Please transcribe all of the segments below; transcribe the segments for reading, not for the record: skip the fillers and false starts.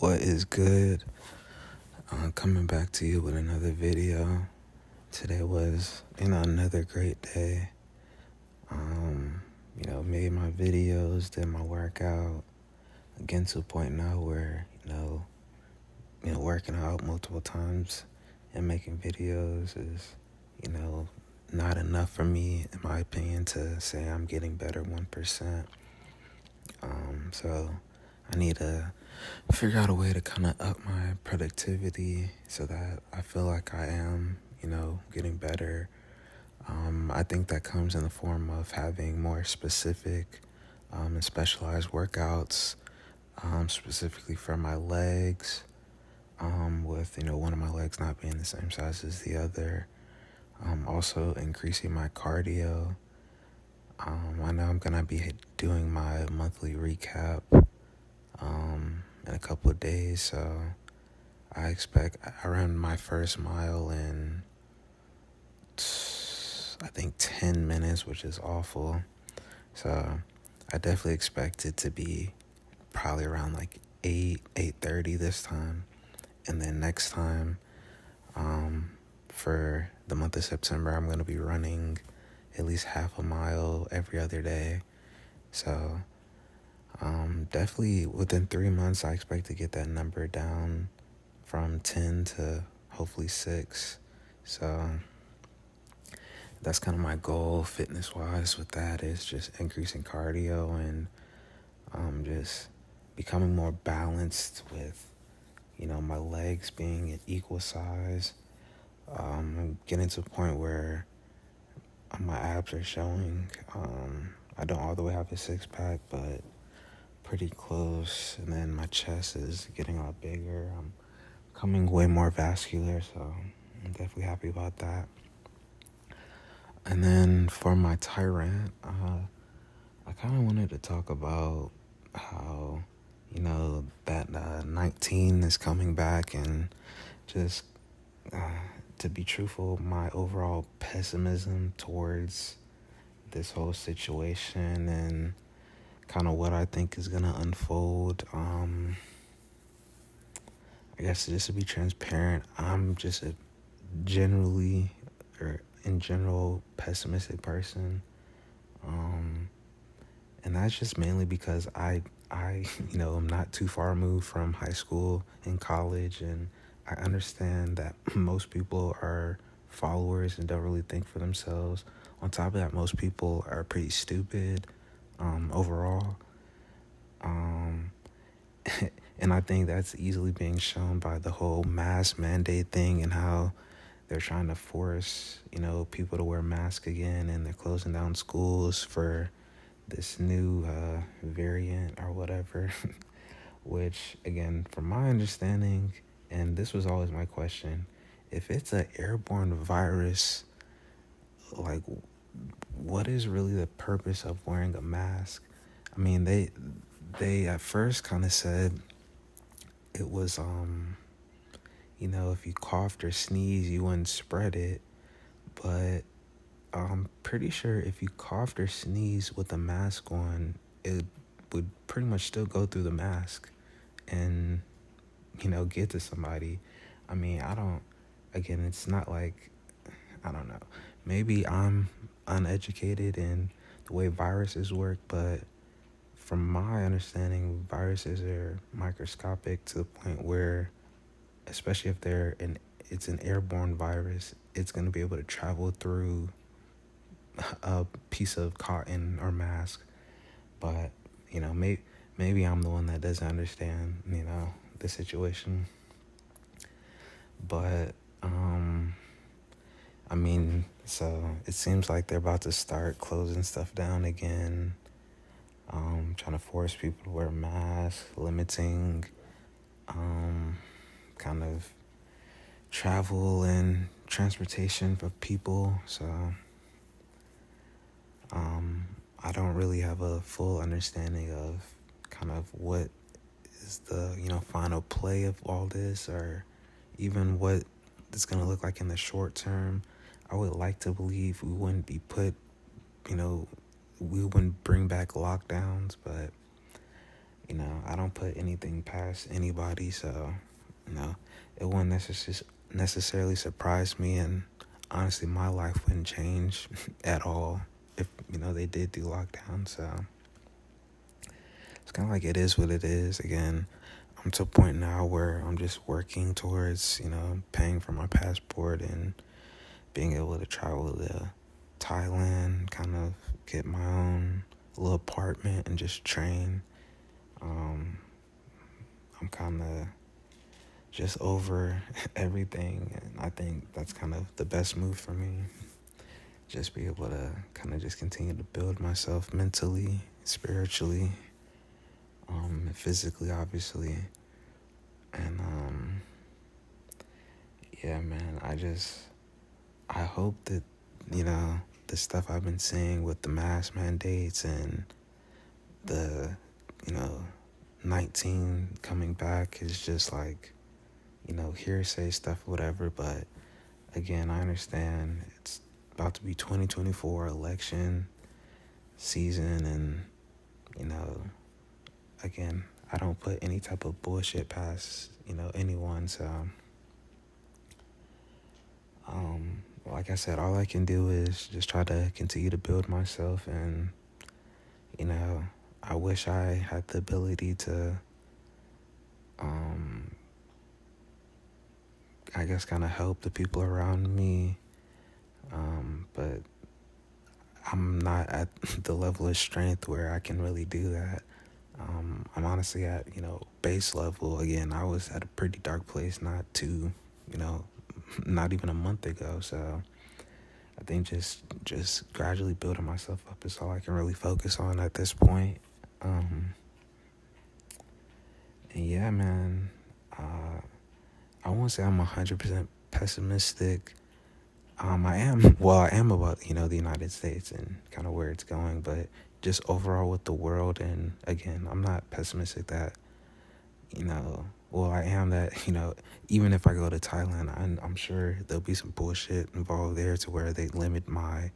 What is good? Coming back to you with another video. Today was, another great day. Made my videos, did my workout. Getting to a point now where, working out multiple times and making videos is, you know, not enough for me, in my opinion, to say I'm getting better 1%. So I need to figure out a way to kind of up my productivity so that I feel like I am, getting better. I think that comes in the form of having more specific and specialized workouts, specifically for my legs, with, one of my legs not being the same size as the other. Also increasing my cardio. I know I'm going to be doing my monthly recap in a couple of days, so I expect I ran my first mile in, I think, 10 minutes, which is awful. So I definitely expect it to be probably around like 8:30 this time. And then next time, for the month of September, I'm going to be running at least half a mile every other day. So definitely within 3 months, I expect to get that number down from 10 to hopefully 6. So that's kind of my goal fitness wise with that, is just increasing cardio and just becoming more balanced with, my legs being an equal size. I'm getting to a point where my abs are showing. I don't all the way have a six pack, but pretty close. And then my chest is getting a lot bigger. I'm becoming way more vascular, so I'm definitely happy about that. And then for my tyrant, I kind of wanted to talk about how, that 19 is coming back, and just to be truthful, my overall pessimism towards this whole situation and kind of what I think is going to unfold. I guess just to be transparent, I'm just a generally, or in general, pessimistic person. And that's just mainly because I am not too far removed from high school and college, and I understand that most people are followers and don't really think for themselves. On top of that, most people are pretty stupid overall. And I think that's easily being shown by the whole mask mandate thing and how they're trying to force, people to wear masks again, and they're closing down schools for this new variant or whatever. Which, again, from my understanding, and this was always my question, if it's an airborne virus, like, what is really the purpose of wearing a mask? I mean, they at first kind of said it was, if you coughed or sneezed, you wouldn't spread it. But I'm pretty sure if you coughed or sneezed with a mask on, it would pretty much still go through the mask and, get to somebody. I mean, again, it's not like, I don't know. Maybe I'm uneducated in the way viruses work, but from my understanding, viruses are microscopic to the point where, especially if it's an airborne virus, it's going to be able to travel through a piece of cotton or mask. But, maybe I'm the one that doesn't understand, the situation. But, so it seems like they're about to start closing stuff down again. Trying to force people to wear masks, limiting, kind of travel and transportation for people. So, I don't really have a full understanding of kind of what is the, final play of all this, or even what it's going to look like in the short term. I would like to believe we wouldn't be we wouldn't bring back lockdowns, but I don't put anything past anybody, so, you know, it wouldn't necessarily surprise me, and honestly, my life wouldn't change at all if, they did do lockdown, so it's kind of like it is what it is. Again, I'm to a point now where I'm just working towards, paying for my passport and being able to travel to Thailand, kind of get my own little apartment and just train. I'm kind of just over everything, and I think that's kind of the best move for me. Just be able to kind of just continue to build myself mentally, spiritually, physically, obviously. And yeah, man, I hope that, the stuff I've been seeing with the mask mandates and the, you know, 19 coming back is just like, hearsay stuff, whatever. But again, I understand it's about to be 2024 election season, and, again, I don't put any type of bullshit past, anyone. So, like I said, all I can do is just try to continue to build myself, and, I wish I had the ability to, I guess, kind of help the people around me, but I'm not at the level of strength where I can really do that. I'm honestly at, base level. Again, I was at a pretty dark place you know, not even a month ago. So I think just gradually building myself up is all I can really focus on at this point. And yeah, man, I won't say I'm 100% pessimistic. I am about, the United States and kind of where it's going, but just overall with the world. And again, I'm not pessimistic that, I am that, even if I go to Thailand, I'm sure there'll be some bullshit involved there to where they limit my,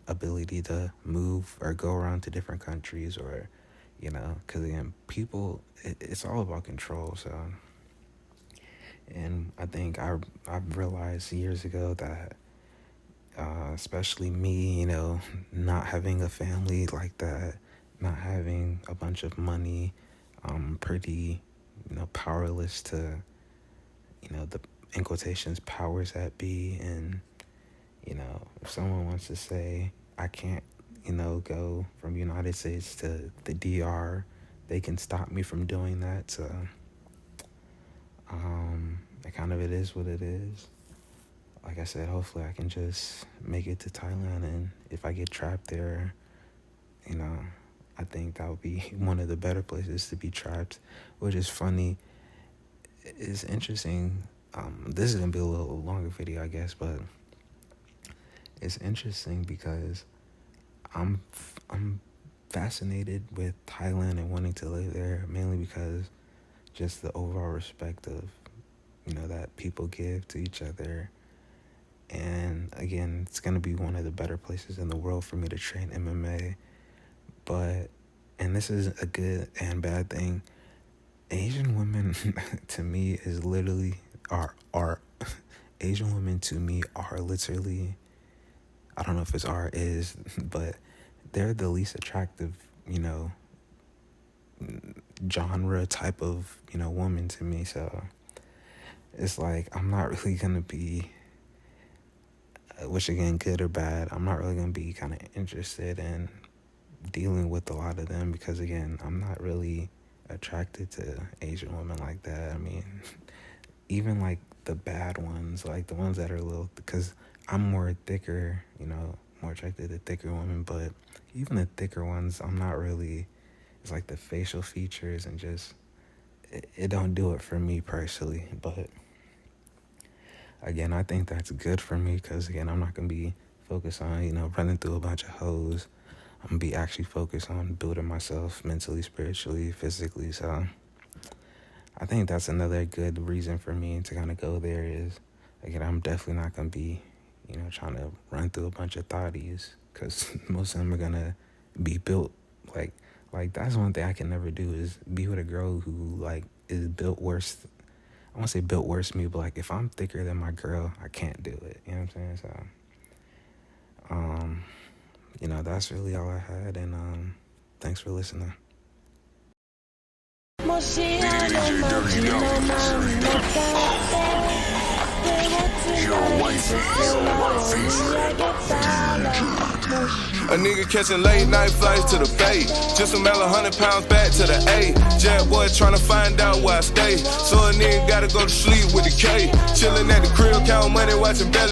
ability to move or go around to different countries, or, because again, it's all about control. So, and I think I've realized years ago that, especially me, not having a family like that, not having a bunch of money, pretty, powerless to, the, in quotations, powers that be. And, if someone wants to say I can't, go from United States to the DR, they can stop me from doing that. So, it is what it is. Like I said, hopefully I can just make it to Thailand, and if I get trapped there, I think that would be one of the better places to be trapped. Which is funny. It's interesting. This is gonna be a little longer video, I guess, but it's interesting because I'm fascinated with Thailand and wanting to live there, mainly because just the overall respect of, that people give to each other. And again, it's going to be one of the better places in the world for me to train MMA. But, and this is a good and bad thing, Asian women to me is literally, are Asian women to me are literally, I don't know if it's is, but they're the least attractive, genre type of, woman to me. So it's like, I'm not really going to be, which again, good or bad, I'm not really going to be kind of interested in dealing with a lot of them, because again, I'm not really attracted to Asian women like that. I mean, even like the bad ones, like the ones that are a little, because I'm more thicker, more attracted to thicker women, but even the thicker ones, I'm not really, it's like the facial features and just, it don't do it for me personally. But again, I think that's good for me, because again, I'm not going to be focused on, running through a bunch of hoes. I'm going to be actually focused on building myself mentally, spiritually, physically. So I think that's another good reason for me to kind of go there is, again, I'm definitely not going to be, trying to run through a bunch of thotties, because most of them are going to be built Like, that's one thing I can never do is be with a girl who, like, is built worse. I won't say built worse than me, but, like, if I'm thicker than my girl, I can't do it. You know what I'm saying? So, that's really all I had. And thanks for listening. A nigga catching late night flights to the bay. Just a mail 100 pounds back to the A. Jet boy tryna find out where I stay. So a nigga gotta go to sleep with the K. Chillin' at the crib, count money, watching belly.